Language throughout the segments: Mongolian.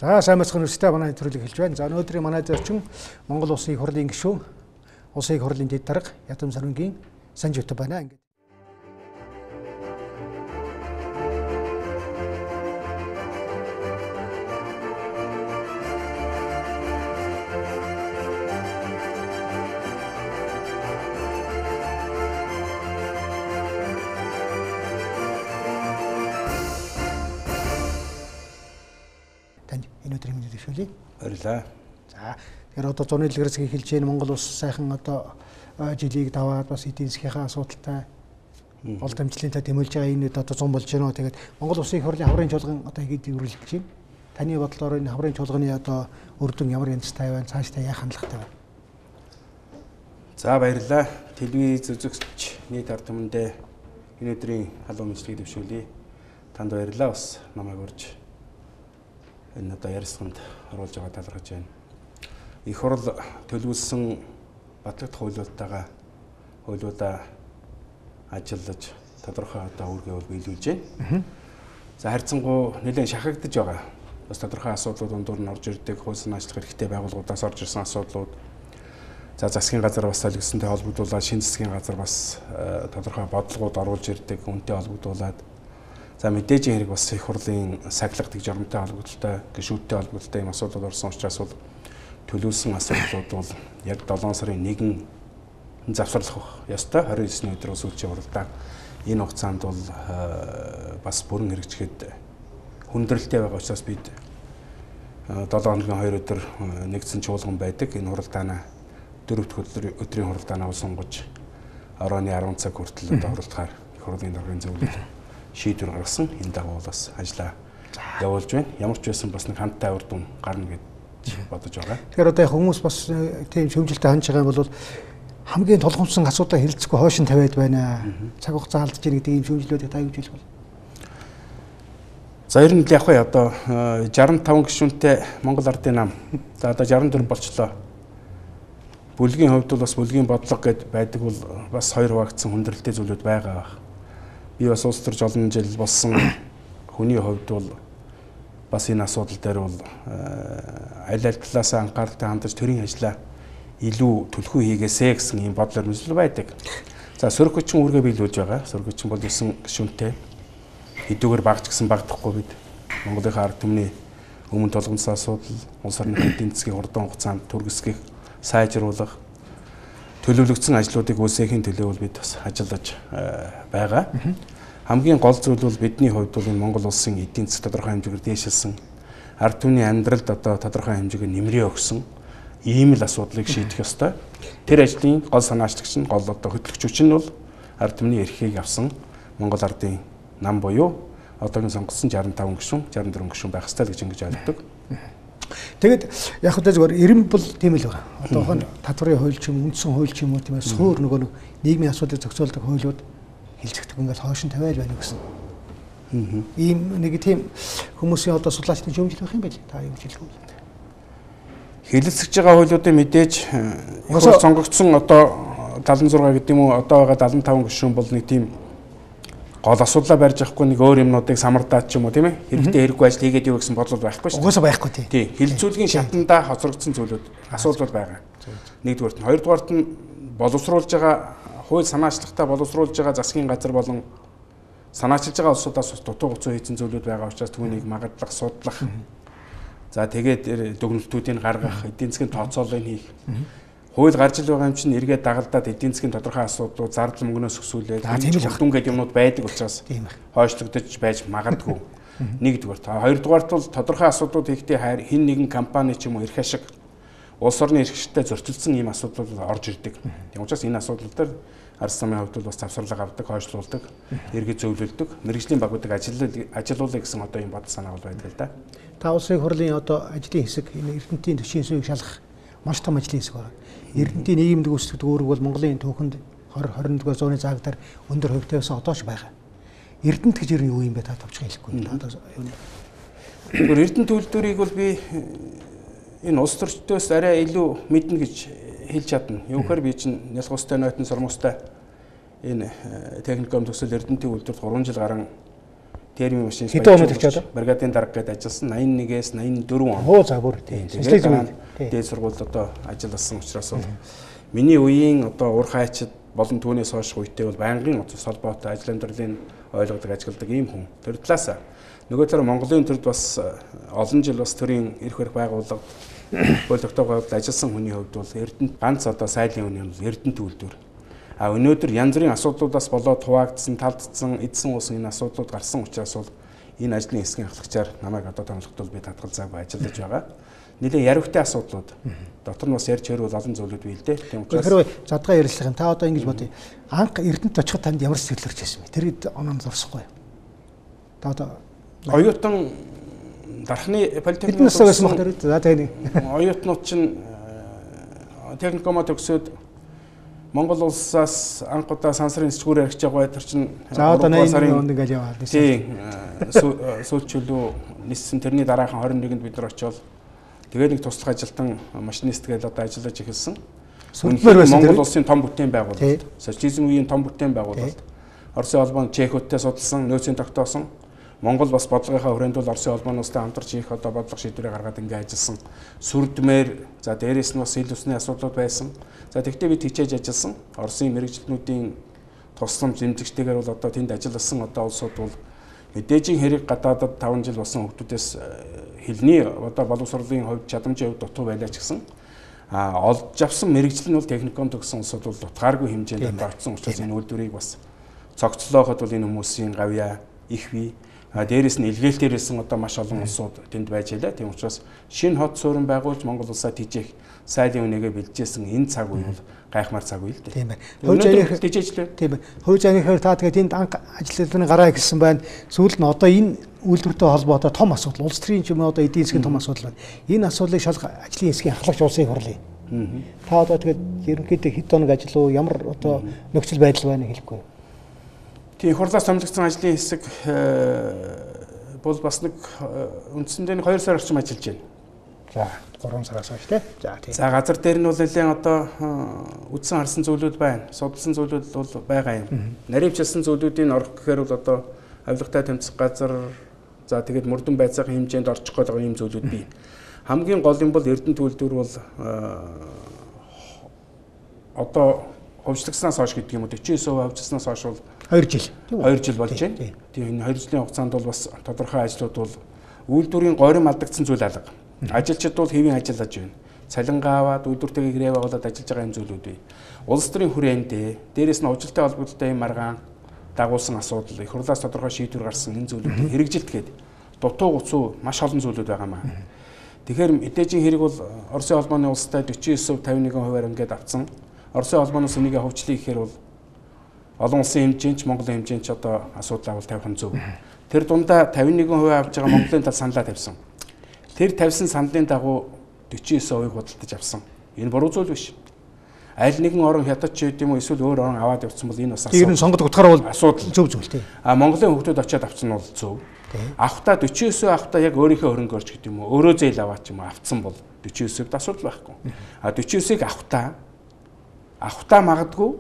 За сайн мэцхан үстэй манай нэвтрүүлэг хэлж байна. За өнөөдрийн манай зочин Монгол Улсын их хурлын гишүүн, Улсын их хурлын дэд дарга Я.Санжмятавгийн Санжмятав байна. Ингээд өнөөдрийн мэд дэвшүүлье. Баярлалаа. За тэгэхээр одоо зуны дэлгэрэнсгийг хэлж байна. Монгол улс сайхан одоо жилийг даваад бас эдийн засгийнхаа асуудалтай ол дамжлынтай тэмүүлж байгаа энэ одоо 100 болж байна. Тэгээд Монгол улсын их хурлын хаврын чуулган одоо хэд үргэлж байна. Таны бодлоор энэ хаврын чуулганы одоо үр дүн ямар янзтай байна? Цаашдаа яах хандлагатай байна? За баярлалаа. Телевиз үзэгч нийт ард түмэндээ өнөөдрийн халуун мэдлэгийг дэвшүүлье. Танд баярлалаа. Бас намайг урьж энэ одоо ярилцлаганд оруулж байгаа талархаж байна. Их хурл төлөвлөсөн батлагдах хуулиудаа ажиллаж тодорхой одоо үүргээ биелүүлж байна. За харьцангуй нэлээд шахагдж байгаа. Бас тодорхой асуудлууд дундуур нь орж ирдэг, хууль санаачлах хэрэгтэй байгууллагуудаас орж ирсэн асуудлууд. За засгийн газар бас солигдсонтой холбогдуулаад шинэ засгийн газар бас тодорхой бодлогууд оруулж ирдэг, үнэтэй холбогдуулаад. За мэдээж хэрэг бас их хурлын сахилгадаг журамтай холбогдолтой, гишүүдтэй холбогдолтой юм асуудал орсон учраас бол төлөвлөсөн асуудлууд бол яг 7 сарын 1-нд завсарлах ёстой. 29-ний өдөр сүүлчийн хуралдаа энэ хугацаанд бол бас бүрэн хэрэгжихэд хүндрэлтэй байгаа учраас бид 7 хоногийн 2 өдөр нэгдсэн чуулган байдаг. Энэ хуралдаанаа 4 дахь өдрийн хуралдаанаа сонгож орооны 10 цаг хүртэл одоо хуралдахаар их хурлын даргын зөвлөл шийдвэр гаргасан. Энэ дагуу бас ажиллаа явуулж байна. Ямар ч байсан бас нэг хамттай үр дүн гарна гэж бодож байгаа. Тэгэхээр одоо хүмүүс бас тийм шөмжилтэй хандж байгаа юм бол хамгийн толгомжсон асуудал хэлцэхгүй хойшин тавиад байна. Цаг хугацаа алдж ийн гэдэг ийм шөмжлүүдийг та юу гэж хэлэх вэ? За ер нь яг хөө одоо 65 гишүүнтэй Монгол Ардын нам. За одоо 64 болчлоо. Бүлгийн хувьд бол бас бүлгийн бодлого гэдээ байдаг бол бас хоёр хуваагдсан хүндрэлтэй зүйлүүд байгаа. Би бас улс төрж олон жил болсон хүний хувьд бол бас энэ асуудал дээр бол аль талаасаа анхааралтай хандаж төрийн ажлаа илүү төлхөө хийгээсэ гэсэн ийм бодлоор мэдлэл байдаг. За сөрөг хүчин үүргээ биелүүлж байгаа. Сөрөг хүчин бол 9 гишүүнтэй хэдүүгээр багч гэсэн багдахгүй бид Монголын ард түмний өмнө толгомжсон асуудал, улс орны эдийн засгийн хурдан хугацаанд түргэсгэх, сайжруулах, төлөвлөгдсөн ажлуудыг үүсгэхийн төлөө бол бид бас ажиллаж байгаа. Хамгийн гол зүйл бол бидний хувьд бол энэ Монгол улсын эдийн засаг тодорхой хэмжээгээр дээшилсэн, ард түмний амьдралд одоо тодорхой хэмжээгээр нэмрээ өгсөн ийм л асуудлыг шийдэх ёстой. Тэр ажлын гол санаачлагч нь гол одоо хөтлөгч нь бол ард түмний эрхийг авсан Монгол ардын нам буюу одоогийн сонгогдсон 65 гишүүн, 64 гишүүн байх ёстой гэж ингэж ойлгодог. Тэгэд яг хөдөө зөвөр 90 бол тийм л байгаа. Одоохон татварын хууль ч юм, үндсэн хууль ч юм уу тийм ээ суур нөгөө нийгмийн асуудлыг зохицуулдаг хуулиуд хилцэгдэх ингээд хойшин тавиад байна гэсэн. Ийм нэг тийм хүмүүсийн одоо судлаачдын шүүмжил байх юм байл. Та юу гэж хэлэх вэ? Хэлэлцэж байгаа хуулиудын мэдээж сонгогдсон одоо 76 гэдэг юм уу одоо байгаа 75 гишүүн бол нэг тийм гол асуудлаа барьж авахгүй нэг өөр юмнуудыг самардаад ч юм уу тийм ээ хэрэгтэй хэрэггүй ажил хийгээд юу гэсэн бодлол байхгүй шүү. Угаасаа байхгүй тий. Хилцүүлгийн шатандаа хоцрогдсон зүйлүүд асуудал байгаа. Нэгдүгээрт нь, хоёрдугаарт нь боловсруулж байгаа хууль санаачлагтай боловсруулж байгаа засгийн газар болон санаачилж байгаа улсуудаас дутуу гоцоо хийсэн зүйлүүд байгаа учраас түүнийг магадлах, судлах. За тэгээд дүгнэлтүүдийг гаргах, эдийн засгийн тооцооллыг хийх. Хууль гарч ил байгаа юм чинь эргээд дагалдаад эдийн засгийн тодорхой асуудлууд зардал мөнгнөөс өсвүүлээд хүлдүн гэдэг юмнууд байдаг учраас хойшлогдож байж магадгүй. Нэгдүгээр. Хоёрдугаарт бол тодорхой асуудлууд хийхдээ хэн нэгэн компани ч юм уу эрх ашиг улс орны эрхшилтэй зөрчилдсөн ийм асуудлууд орж ирдэг. Тийм учраас энэ асуудал дээр ард самын хувьд бол бас завсарлага авдаг, хойшлуулдаг, эргээд зөвлөлдөг, мэргэжлийн багуудыг ажилуулъя гэсэн одоо ийм бодол санаа бол байдаг л да. Та улсын хурлын одоо ажлын хэсэг энэ эрдэмтдийн төчийн сүгийг шалгах маш том ажлын хэсэг байна. Эрдэмтдийн нийгэмд гүйцэтгэдэг үүрэг бол Монголын түүхэнд 20-21 зууны заагдар өндөр хувьтай байсан одоо ч байгаа. Эрдэмт гэж юу юм бэ та товчхон хэлэхгүй. Эрдэмт төлөвлөрийг бол би энэ улс төрчдөөс арай илүү мэднэ гэж хэлж чадна. Юухаар би чинь нялхуустай нойтон сурмуустай энэ техникум төсөл эрдэмтийн үйлдвэрт 3 жил гарan термийн машин бригадын дарга гэдээ ажилласан 81-ээс 84 он. Оо за бүр тийм. Дээд сургуульд одоо ажилласан учраас бол миний үеийн одоо ур хайчид болон түүнээс хойш үетэй бол байнгын утас холбоотой ажил амьдралын ойлгодог ажилтдаг ийм хүн. Тэр талаас нөгөө талаар Монголын төрд бас олон жил бас төрийн эрх барих байгууллага бол тогтоогоод ажилласан хүний хувьд бол Эрдэнэт ганц одоо сайлын үн юм Эрдэнэт үйлдвэр. А өнөөдөр янз бүрийн асуудлуудаас болоод хуваагдсан, талдсан, эдсэн уусан энэ асуудлууд гарсан учраас бол энэ ажлын хэсгийн ахлагчаар намайг одоо томлохдол би татгалзаагүй ажиллаж байгаа. Нэлээд яривхтай асуудлууд. Дотор нь бас ярьж хөрвөл олон зүйлүүд бий л дээ. Тийм учраас хэрвээ задгаа ярилцлах юм та одоо ингэж бодъё. Анх Эрдэнэт очиход танд ямар сэтгэл төрж байсан бэ? Тэрийг оноонд зурсахгүй. Та одоо оюутан дархны политехникийн Эднээс байсан баг тэр. За тийм. Оюутнууд чинь техникумаа төгсөөд Монгол улсаас анх удаа сансрын сэтгүүр яригч байгаа тэр чинь за одоо 80 онд ингээл яваад байсан. Тийм. Сүүлчилүү ниссэн тэрний дараахан 21-нд бид нар очиод тэгээд нэг туслах ажилтан машинист гэж одоо ажиллаж эхэлсэн. Монгол улсын том бүтээн байгуулалт, социализм үеийн том бүтээн байгуулалт. Оросын холбоонд Чехүүдтэй судалсан, нөөцийн тогтоосон. Монгол бас бодлогынхаа хүрээнд бол Оросын холбооноостой хамтарч их одоо бодлого шийдвэрээ гаргаад ингээд ажилласан. Сүрдмээр за дээрээс нь бас ил усны асуудлууд байсан. За тэгвэл бид хичээж ажилласан. Оросын мэрэгчлэнүүдийн тусламж зэмлэгчтэйгээр бол одоо тэнд ажилласан одоо улсууд бол мэдээжийн хэрэг гадаадад 5 жил болсон хүмүүсээс хэлний одоо боловсролын хувьд чадамжийн хувьд дутуу байлаа ч гэсэн олж авсан мэрэгчлэн бол техникум төгссөн улсууд бол дутгааргүй хэмжээнд очсон учраас энэ үйлдвэрийг бас цогцлооход бол энэ хүмүүсийн гавьяа их бий. Дээрээс нь илгээлтээр ирсэн одоо маш олон улсууд тэнд байж байлаа. Тийм учраас шинэ хот суурин байгуулж Монгол улсаа тижээх сайлын үнэгээ бэлдээсэн энэ цаг үе бол гайхмаар цаг үе л дээ. Тийм байна. Хувьж аяных тижээжлээ. Тийм байна. Хувьж аяныхаар та тэгээд энд анх ажлын гараа эхэлсэн байна. Сүүлд нь одоо энэ үйлдвэртэй холбоотой том асуудал, улс төрийн ч юм уу одоо эдийн засгийн том асуудал байна. Энэ асуудлыг шал ажлын хэсгийн ахлагч улсын хурлын. Та одоо тэгээд ерөнхийдөө хэд хоног ажил уу, ямар одоо нөхцөл байдал байна хэлэхгүй. Тийм хурлаас томилогдсон ажлын хэсэг бол бас нэг үндсэндээ 2 сар орчим ажиллаж байна. За 3 сараас хойш тий. За тийм. За газар дээр нь бол нэлээд одоо үдсэн харсан зүйлүүд байна. Судалсан зүйлүүд бол байгаа юм. Наривчилсан зүйлүүдийн орох гэхээр бол одоо авилгатай тэмцэх газар за тэгээд мөрдөн байцаагийн хэмжээнд орчих байгаа юм зүйлүүд бий. Хамгийн гол юм бол Эрдэнэт үйлдвэр бол одоо хөвчлөгснөөс хойш гэдэг юм уу 49% хөвчлснөөс хойш бол 2 жил болж байна. Тийм энэ 2 жилийн хугацаанд бол бас тодорхой ажлууд бол үйлдвэрийн горим алдагдсан зүйл алга. Ажилчид бол хэвийн ажиллаж байна. Цалингаа аваад үйлдвэртэйгээ гэрээ байгуулад ажиллаж байгаа юм зүйлүүд бий. Улс төрийн хүрээнд дээрээс нь ужилтай холбоотой юм маргаан дагуулсан асуудал, их хурлаас тодорхой шийдвэр гарсан энэ зүйлүүд хэрэгжилт гээд дутуу гуцуу маш олон зүйлүүд байгаа маа. Тэгэхээр мэдээжийн хэрэг бол Оросын холбооны улстай 49% 51% ингээд авцсан. Оросын холбооноос энийг хөвчлөе гэхээр бол олон улсын хэмжээнд ч Монголын хэмжээнд ч одоо асуудал авал тавих нь зөв. Тэр дундаа 51% авж байгаа Монголын тал саналаа тавьсан. Тэр тавьсан саналын дагуу 49% худалдаж авсан. Энэ буруу зүйл биш. Аль нэгэн орон хятад ч гэдэг юм уу эсвэл өөр орон аваад явсан бол энэ бас асуудал. Тэр нь сонгодог утгаараа бол асуудал зөв тий. Монголын хүмүүс очиод авсан нь бол зөв. Авахта 49% авахта яг өөрийнхөө хөрөнгөөрч гэдэг юм уу өөрөө зээл аваад ч юм уу авцсан бол 49%-д асуудал байхгүй. 49%-ийг авахта магадгүй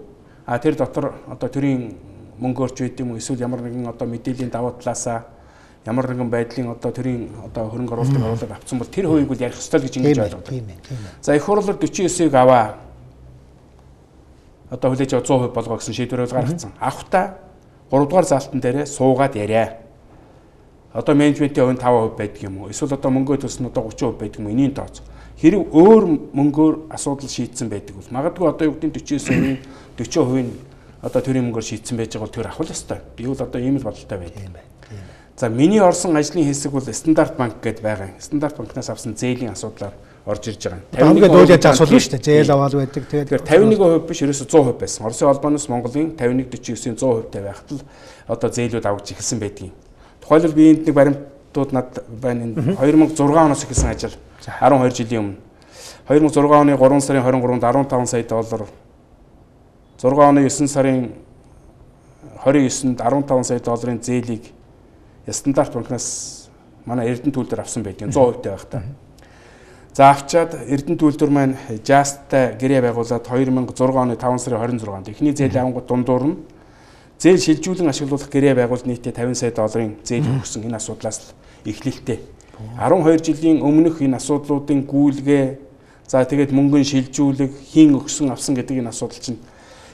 тэр дотор одоо төрийн мөнгөөрч байд юм уу эсвэл ямар нэгэн одоо мэдээллийн давуу талаасаа ямар нэгэн байдлын одоо төрийн одоо хөрөнгө оруулалтыг оруулаад авсан бол тэр хувийг бол ярих ёстой л гэж ингэж ойлгодог. За их хурлаар 49%-ийг аваа одоо хүлээж аваа 100% болгоо гэсэн шийдвэрийг гаргацсан. Авахта 3 дугаар залтан дээрээ суугаад яриа. Одоо менежментийн хувь 5% байдаг юм уу? Эсвэл одоо мөнгөө төлсөн одоо 30% байдаг юм уу? Энийн тооц. Хэрэг өөр мөнгөөр асуудал шийдсэн байдаг бол магадгүй одоо юу гэдэг 49%-ийн 40%-ийн одоо төрийн мөнгөөр шийдсэн байж байгаа бол тэр авах ёстой. Би бол одоо ийм л бодолтой байдаг. За миний орсон ажлын хэсэг бол стандарт банк гэдээ байгаа. Стандарт банкнаас авсан зээлийн асуудлаар орж ирж байгаа. 51% дуулаад асуудал шүү дээ. Зээл аваад байдаг. Тэгэхээр 51% биш ерөөсө 100% байсан. Оросын холбооноос Монголын 51-49-ийн 100%тай байхад л одоо зээлүүд авч эхэлсэн байдгийг. Тухайлбал би энд нэг баримтууд над байна. 2006 оноос эхэлсэн ажил. 12 жилийн өмнө. 2006 оны 3 сарын 23-нд 15 сая доллар. 6 оны 9 сарын 29-нд 15 сая долларын зээлийг стандарт банкнаас манай Эрдэнэт үйлдвэр авсан байдаг 100% тай байх та. За авчаад Эрдэнэт үйлдвэр маань Just-тай гэрээ байгуулад 2006 оны 5 сарын 26-нд эхний зээл авангууд дундуур нь зээл шилжүүлэн ашиглуулах гэрээ байгуулалт нийтдээ 50 сая долларын зээл өгсөн энэ асуудлаас эхлэлтэй. 12 жилийн өмнөх энэ асуудлуудын гүйлгээ за тэгээд мөнгөний шилжүүлэг хийн өгсөн авсан гэдэг энэ асуудал чинь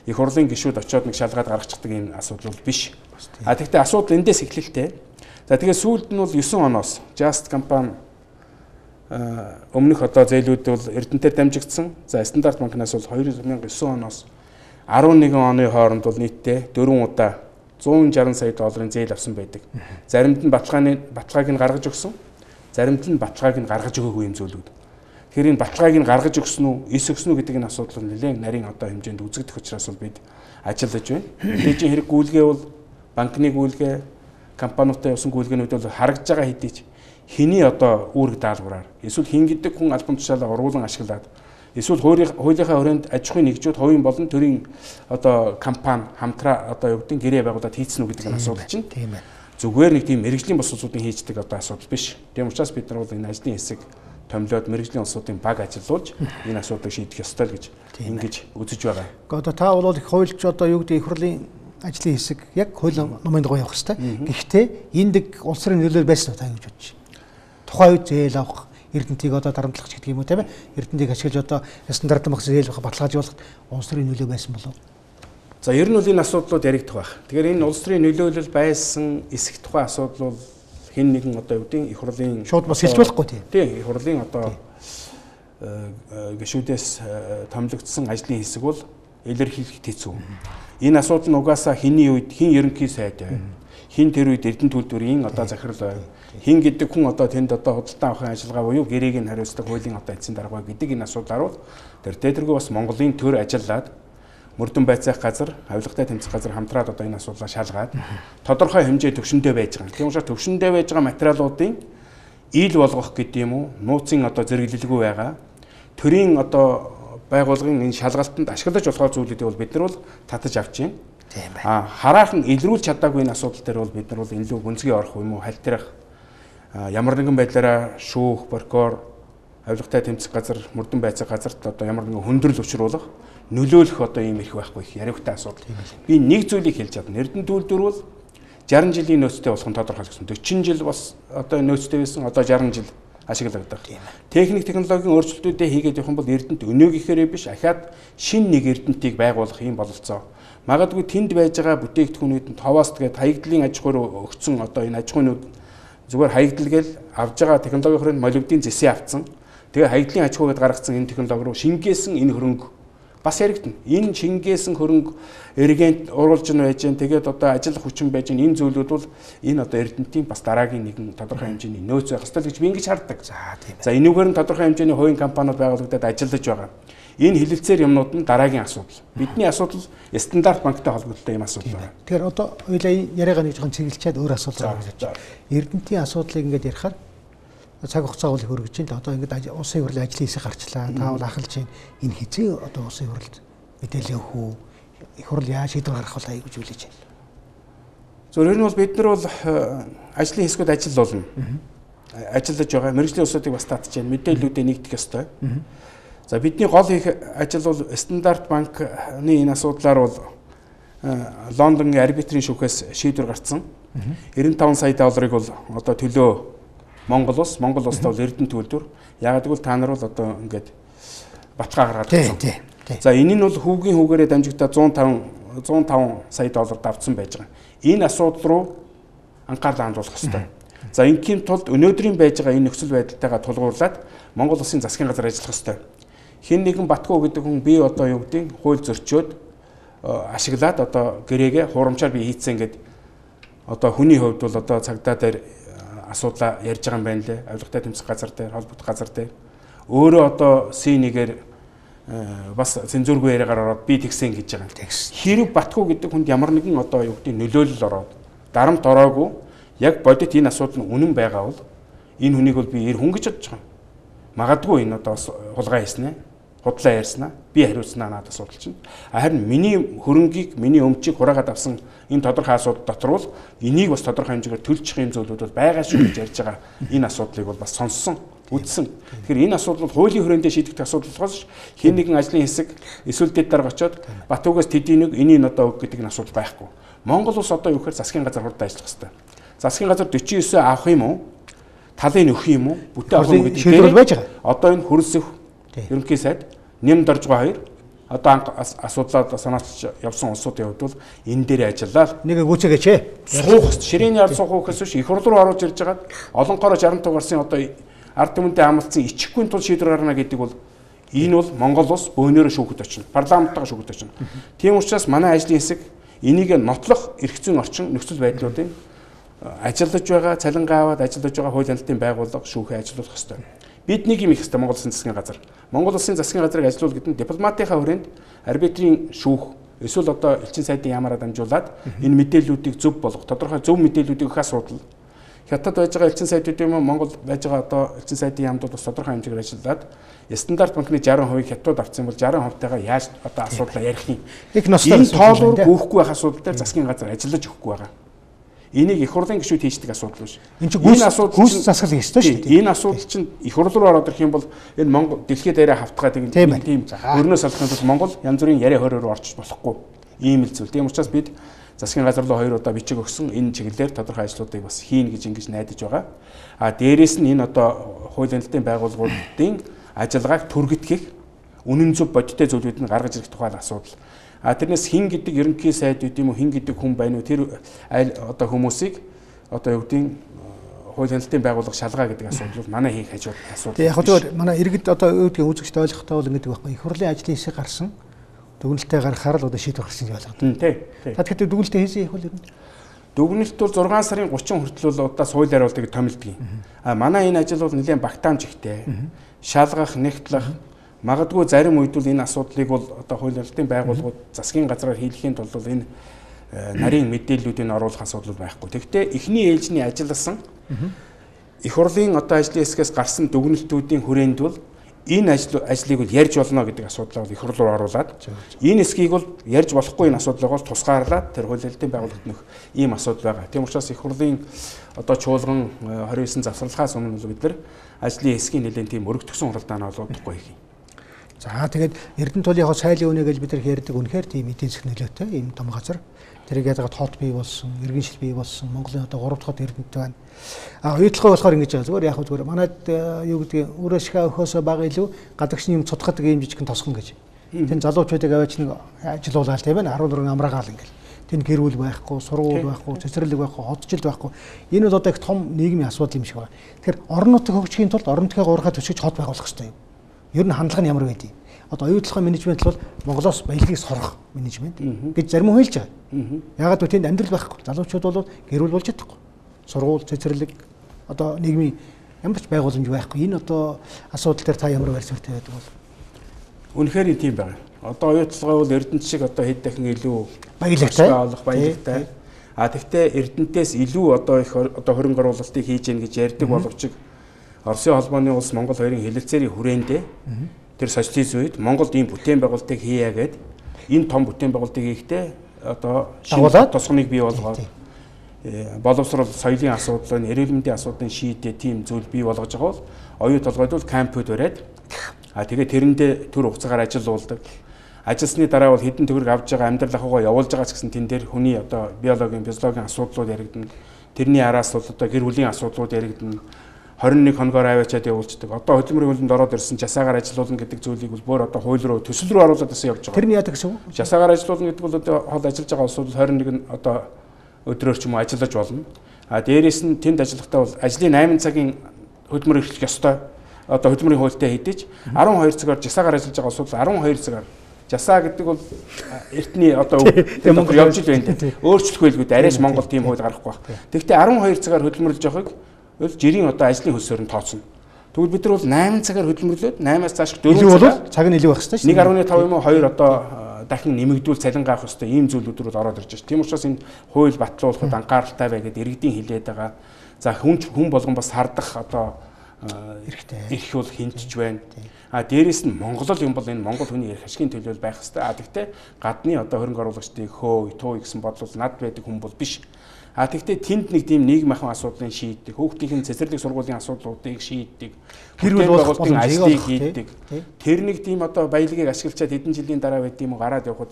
их хурлын гишүүд очиод нэг шалгаад гаргачихдаг энэ асуудал бол биш. Тэгвэл асуудал эндээс эхлэлтэй. За тэгээд сүүлд нь бол 9 оноос Just компани өмнөх одоо зээлүүд бол Эрдэнэтэд дамжигдсан. За Стандарт банкнаас бол 2009 оноос 11 оны хооронд бол нийтдээ 4 удаа 160 сая долларын зээл авсан байдаг. Заримд нь баталгааг нь гаргаж өгсөн, заримд нь баталгааг нь гаргаж өгөөгүй юм зүйлүүд. Тэгэхээр энэ баталгааг нь гаргаж өгсөн үү, эс өгсөн үү гэдэг энэ асуудал нь нэлээд нарийн одоо хэмжээнд үзэгдэх учраас бол бид ажиллаж байна. Мэдээж хэрэг гүйлгээ бол банкны гүйлгээ, компаниудтай явсан гүйлгээнүүд бол харагдж байгаа хэдий ч хэний одоо үүрэг даалгавраар эсвэл хин гэдэг хүн албан тушаалаа уруулан ашиглаад эсвэл хуулийнхаа хүрээнд аж ахуйн нэгжүүд хувийн болон төрийн одоо компани хамтраа одоо юу гэдэг гэрээ байгуулад хийцэн үү гэдэг энэ асуудал чинь зүгээр нэг тийм мэрэгжлийн бус улсуудын хийждэг одоо асуудал биш. Тийм учраас бид нар бол энэ ажлын хэсэг томилоод мэрэгжлийн улсуудын баг ажиллуулж энэ асуудлыг шийдэх ёстой л гэж ингэж үзэж байгаа. Гэхдээ одоо та бол их хуульч одоо юу гэдэг их хурлын ажлын хэсэг яг хууль номын дагуу явах хэрэгтэй. Гэхдээ энд улс төрийн нөлөөлөл байсан уу та гэж бодож байна. Тухайн үед зээл авах Эрдэнэтийг одоо дарамтлагч гэдэг юм уу тийм ээ. Эрдэнэтийг ашиглаж одоо стандарт мах зээл авах баталгаажуулахад улс төрийн нөлөө байсан болов. За ер нь бол энэ асуудлууд яригдах байх. Тэгэхээр энэ улс төрийн нөлөөлөл байсан эсэх тухайн асуудал бол хэн нэгэн одоо юу гэдэг их хурлын шууд бас хэлж болохгүй тийм. Тийм их хурлын одоо гишүүдээс томилогдсон ажлын хэсэг бол илэрхийлэх хэцүү. Энэ асуудал нь угаасаа хэний үед хэн ерөнхий сайд байв. Хин тэр үед Эрдэнэт үйлдвэрийн одоо захирал байв. Хин гэдэг хүн одоо тэнд одоо худалдан авахын ажиллагаа буюу гэрээг нь хариуцдаг хуулийн одоо эцсийн дарга гэдэг энэ асуудлаар бол тэр дээдэргүй бас Монголын төр ажиллаад мөрдөн байцаах газар, авилгатай тэмцэх газар хамтраад одоо энэ асуудлаа шалгаад тодорхой хэмжээ төвшөндөө байж байгаа. Тийм учраас төвшөндөө байж байгаа материалуудын ил болгох гэдэг юм уу, нууцын одоо зэрэглэлгүй байгаа. Төрийн одоо байгууллагын энэ шалгалтанд ашиглаж болох зүйлүүдийг бол бид нар бол татаж авч байна. Хараахан илрүүлж чадаагүй энэ асуудал дээр бол бид нар бол илүү гүнзгий орох юм уу, халтрах ямар нэгэн байдлаараа шүүх, прокурор, авилгатай тэмцэх газар, мөрдөн байцаах газарт одоо ямар нэгэн хүндрэл учруулах, нөлөөлөх одоо ийм их байхгүй их яриутай асуудал. Би нэг зүйлийг хэлж чадна. Эрдэнэт үйлдвэр бол 60 жилийн нөөцтэй болох нь тодорхойлсон. 40 жил бас одоо нөөцтэй байсан, одоо 60 жил ашиглагдах. Техник технологийн өөрчлөлтүүдээ хийгээд явах юм бол Эрдэнэт өнөөгийнхээрээ биш, ахаад шин нэг Эрдэнэтийг байгуулах юм бололцоо. Магадгүй тэнд байж байгаа бүтээгдэхүүнүүд нь товоос тэгээд хаягдлын аж ахуйр өгсөн одоо энэ аж ахуйнууд зүгээр хаягдл гээл авж байгаа технологийн хүрээнд молибдын зэсээ авцсан. Тэгээ хаягдлын аж ахуйд гаргацсан энэ технологи руу шингээсэн энэ хөрөнгө бас яригдана. Энэ шингээсэн хөрөнгө эргэнт уруулж нь байж гэн тэгээд одоо ажиллах хүчин байж гэн энэ зүйлүүд бол энэ одоо Эрдэнэтийн бас дараагийн нэгэн тодорхой хэмжээний нөөц байх ёстой гэж би ингэж харддаг. За энүүгээр нь тодорхой хэмжээний хувийн компаниуд байгуулагдаад ажиллаж байгаа. Энэ хилэлцээр юмнууд нь дараагийн асуудал. Бидний асуудал стандарт банктай холбоотой юм асуудал байна. Тэгэхээр одоо хоёлаа яриагаа нэг жоохон цэглэлчээд өөр асуудал гаргаж. Эрдэнэтийн асуудлыг ингээд ярихаар цаг хугацаа бол их өргөж байна. Одоо ингээд улсын хурлын ажлын хэсэг гарчлаа. Та бол ахалж байна. Энэ хизээ одоо улсын хурлд мэдээлэл өгөх үү? Их хурл яаж шийдвэр гаргах вэ гэж хүлээж байна. Зөв нь бол бид нар бол ажлын хэсгүүд ажил болно. Ажиллаж байгаа мэргэжлийн улсуудыг бас татж байна. Мэдээллүүдээ нэгдэх ёстой. За бидний гол их ажил бол стандарт банкны энэ асуудлаар бол Лондонгийн арбитрийн шүүхээс шийдвэр гарсан. 95 сая долларыг бол одоо төлөө Монгол улстай бол Эрдэнэт үйлдвэр. Яг гэвэл та нар бол одоо ингээд баталгаа гаргаад ирсэн. За энэ нь бол хүүгийн хүүгээрээ дамжигдаад 105 сая доллар давтсан байж байгаа. Энэ асуудал руу анхаарал хандуулах ёстой. За ингийн тулд өнөөдрийн байж байгаа энэ нөхцөл байдалтайгаа тулгуурлаад Монгол улсын засгийн газар ажиллах ёстой. Хин нэгэн Батгуу гэдэг хүн би одоо юу гэдэг хууль зөрчөөд ашиглаад одоо гэрээгээ хурамчаар би хийцэн гэд одоо хүний хувьд бол одоо цагдаа дээр асуудлаа ярьж байгаа юм байна лээ. Авилгатай тэмцэх газар дээр, холбогдох газар дээр өөрөө одоо C1-ээр бас цензургүй яриагаар ороод би тэгсэн гэж байгаа. Хэрэг Батгуу гэдэг хүнд ямар нэгэн одоо юу гэдэг нөлөөлөл ороод дарамт ороогүй яг бодит энэ асуудал нь үнэн байгаа бол энэ хүнийг бол би хүн гэж бодож байгаа. Магадгүй энэ одоо хулгай хийсэн ээ. худлаа ярьснаа. Би хариуцснаа надад асуудал чинь. Харин миний хөрөнгийг, миний өмчийг хураагаад авсан энэ тодорхой асуудал дотор бол энийг бас тодорхой хэмжээгээр төлчих юм зүйлүүд бол байгаа шүү гэж ярьж байгаа. Энэ асуудлыг бол бас сонссон, үздсэн. Тэгэхээр энэ асуудал бол хуулийн хүрээндээ шийдэгдэх асуудал болохоос хэн нэгэн ажлын хэсэг эсвэл дэд дарга очоод Батуугаас тэдийн нэг энийг одоо өг гэдэг нь асуудал байхгүй. Монгол улс одоо юу гэхээр засгийн газар хурд ажиллах хэрэгтэй. Засгийн газар 49 авах юм уу? Талын өгөх юм уу? Бүтэн авах юм гэдэг шийдвэр байж байгаа. Одоо энэ хөрөлсөх ерөнхий сайд нэмд орж байгаа хоёр одоо асуудлаа санаач явсан улсуудын хувьд бол энэ дээр ажиллаад нэг гүйцээгээч суух ширээний ард суух гэхээс биш их хурд руу оруулж ирж байгаа олонхороо 60 гарсан одоо ард түмэндээ амлцсан ичхгүй тул шийдвэр гарна гэдэг бол энэ бол Монгол улс бөөнөрө шүүхэд очино. Парламенттайгаа шүүхэд очино. Тийм учраас манай ажлын хэсэг энийг нотлох эрх зүйн орчин нөхцөл байдлуудыг ажиллаж байгаа цалингаа аваад ажиллаж байгаа хууль хяналтын байгууллага шүүхээ ажилуулах ёстой. Бид нэг юм их хэвээр Монгол Улсын засгийн газар. Монгол Улсын засгийн газрыг ажилуул гэдэг нь дипломатийнхаа хүрээнд арбитрийн шүүх эсвэл одоо элчин сайдын яамаараа дамжуулаад энэ мэдээллүүдийг зөв болгох, тодорхой зөв мэдээллүүдийг өгөх асуудал. Хятад байж байгаа элчин сайдууд юм уу Монгол байж байгаа одоо элчин сайдын яамдууд бас тодорхой хэмжээгээр ажиллаад стандарт банкны 60% хятад авсан бол 60%-тайгаа яаж одоо асуудлаа ярих юм. Энэ тоолуур гүйхгүй байх асуудал дээр засгийн газар ажиллаж өгөхгүй байгаа. Энийг их хурлын гишүүд хийждэг асуудал биш. Энэ чинь гүйс засгал ёстой шүү дээ. Энэ асуудал чинь их хурл руу ороод ирэх юм бол энэ Монгол дэлхийд яриа хавтгаа тийм өрнөөс алхахын тулд Монгол янз бүрийн яриа хороор орчих болохгүй. Ийм л зүйл. Тийм учраас бид засгийн газар руу 2 удаа бичиг өгсөн энэ чиглэлээр тодорхой ажлуудыг бас хийн гэж ингэж найдаж байгаа. А дээрээс нь энэ одоо хууль хяналтын байгууллагуудын ажиллагааг түргэтгэх үнэн зөв бодиттой зүйлүүд нь гаргаж ирэх тухай асуудал. А тэрнээс хин гэдэг ерөнхий сайд үт юм уу хин гэдэг хүн байна уу тэр одоо хүмүүсийг одоо юу гэдгийг хууль хяналтын байгууллага шалгаа гэдэг асуудал бол манай хийх хажууд асуудал. Тэгээ яг зөвөр манай иргэд одоо юу гэдгийг үзэгчд ойлгохтой бол ингэдэг байхгүй. Их хурлын ажлын хэсэг гарсан дүгнэлтээ гаргахаар л одоо шийдвэр гарсан гэж ойлгоод. Тий. Та тэгэхээр дүгнэлтээ хийсэн их хурл ер нь. Дүгнэлт бол 6 сарын 30 хүртэл бол одоо суулийн хариултыг томилдог юм. А манай энэ ажил бол нэлээд багтаамж ихтэй. Шалгах, нэгтлэх магадгүй зарим үед бол энэ асуудлыг бол одоо хууль хяналтын байгууллагууд засгийн газраар хийлгэхийн тулд бол энэ нарийн мэдээллүүдийг оруулах асуудал байхгүй. Тэгэхдээ эхний ээлжний ажилласан их хурлын одоо ажлын хэсгээс гарсан дүгнэлтүүдийн хүрээнд бол энэ ажлыг бол ярьж болно гэдэг асуудлаа бол их хурл руу оруулаад энэ хэсгийг бол ярьж болохгүй энэ асуудлыг бол тусгаарлаад тэр хууль хяналтын байгууллагт нөх ийм асуудал байгаа. Тийм учраас их хурлын одоо чуулган 29 завсралхаас өмнө бол бид нар ажлын хэсгийн нэлээд тийм өргөдгсөн хуралдаанаа олгодохгүй их юм. За тэгээд Эрдэнэ тулын яг сайлын үнэ гэж бид нар ярьдаг үнэхээр тийм эдийн засгийн нөлөөтэй ийм том газар. Тэрийг яагаад хот бий болсон, иргэн шил бий болсон, Монголын одоо 3 дахь Эрдэнэт байна. А оюутлогоо болохоор ингэж байгаа. Зүгээр яг зүгээр манайд юу гэдгийг өрөөсгөө өхөөсөө бага илүү гадагшны юм цутгадаг ийм жижигхэн тосгон гэж. Тэн залуучуудыг аваач нэг ажилуулаад тийм ээ 14 амраагаал ингээл. Тэнд гэр бүл байхгүй, сургууль байхгүй, цэцэрлэг байхгүй, ходжилт байхгүй. Энэ бол одоо их том нийгмийн асуудал юм шиг байна. Тэгэхээр орон нутаг хөгжихийн тулд орон нутгийн уурхай төсөж хот байгуулах хэрэгтэй юм. Ер нь хандлага нь ямар байдгийг. Одоо оюутлогын менежмент бол Монголоос баялагийг сорох менежмент гэж зарим хүн хэлж байгаа. Яагаад гэвэл тэнд амьдрал байхгүй. Залуучууд бол гэр бүл болж чадахгүй. Сургууль, цэцэрлэг одоо нийгмийн ямар ч байгууламж байхгүй. Энэ одоо асуудал дээр та ямар байр суурьтай байдаг бол? Үнэхээр тийм байна. Одоо оюутлогоо бол Эрдэнэт шиг одоо хэд дахин илүү баялагтай. А тэгвэл Эрдэнэтээс илүү одоо их одоо хөрөнгө оруулалтыг хийж гэн гэж ярьдаг боловч Оросын холбооны улс Монгол хоёрын хэлэлцээрийн хүрээндээ тэр социализм үед Монголд ийм бүтээн байгуулалтыг хийя гэд энэ том бүтээн байгуулалтыг хийхдээ одоо шинэ тосгоныг бий болгоод боловсрол соёлын асуудлын эрүүл мэндийн асуудлын шийдээ тийм зүйл бий болгож байгаа бол оюу толгойд бол кампуд бариад тэгээ тэрэндээ төр хугацаагаар ажиллаулдаг. Ажилласны дараа бол хэдэн төгрөг авж байгаа амьдрал ахуйгаа явуулж байгаа ч гэсэн тэн дээр хүний одоо биологийн, физиологийн асуудлууд яригдана. Тэрний араас бол одоо гэр бүлийн асуудлууд яригдана. 21 хоногоор аваачаад явуулцдаг. Одоо хөдөлмөрийн хөлөнд ороод ирсэн жасаагаар ажилуулна гэдэг зүйлийг бол бүр одоо хууль руу төсөл рүү оруулаад байсан явж байгаа. Тэр нь яадаг гэсэн үг? Жасаагаар ажилуулна гэдэг бол одоо хол ажиллаж байгаа улс бол 21 одоо өдрөөр ч юм уу ажиллаж болно. А дээрээс нь тэнд ажиллахдаа бол ажлын 8 цагийн хөдөлмөр эрхлэх ёстой. Одоо хөдөлмөрийн хуультай хэдэж 12 цагаар жасаагаар ажиллаж байгаа улс бол 12 цагаар жасаа гэдэг бол эртний одоо Монгол явж ил байна. Өөрчлөх байлгүй арайш Монгол тийм хууль гаргахгүй байна. Тэгэхдээ 12 цагаар хөдөлмөрлөж явахыг жирийн одоо ажлын хөлсөөр нь тооцно. Тэгвэл бид нар бол 8 цагаар хөдөлмөрлөөд 8-аас цааш 4 цагаар цаг нь илүү байх хэрэгтэй шүү. 1.5 юм уу 2 одоо дахин нэмэгдүүл цалингаа авах хэрэгтэй ийм зүйлүүд рүү ороод ирж байна. Тийм учраас энэ хууль батлуулахад анхааралтай бай гэдээ иргэдийн хилээд байгаа. За хүн болгон бас хардах одоо эрх бол хинтж байна. Дээрээс нь Монгол юм бол энэ Монгол хүний эрх ашигын төлөөл байх хэрэгтэй. Тэгтээ гадны одоо хөрөнгө оруулагчдыг хөө, туу гэсэн бодол над байдаг хүн бол биш. Тэгтээ тэнд нэг тийм нийгэм ахуйн асуудлыг шийддэг, хүүхдийн цэцэрлэг сургуулийн асуудлуудыг шийддэг, хэрүүл байгуулалтын ажлыг хийдэг. Тэр нэг тийм одоо баялагийг ашиглачаад хэдэн жилийн дараа байд юм гараад явхад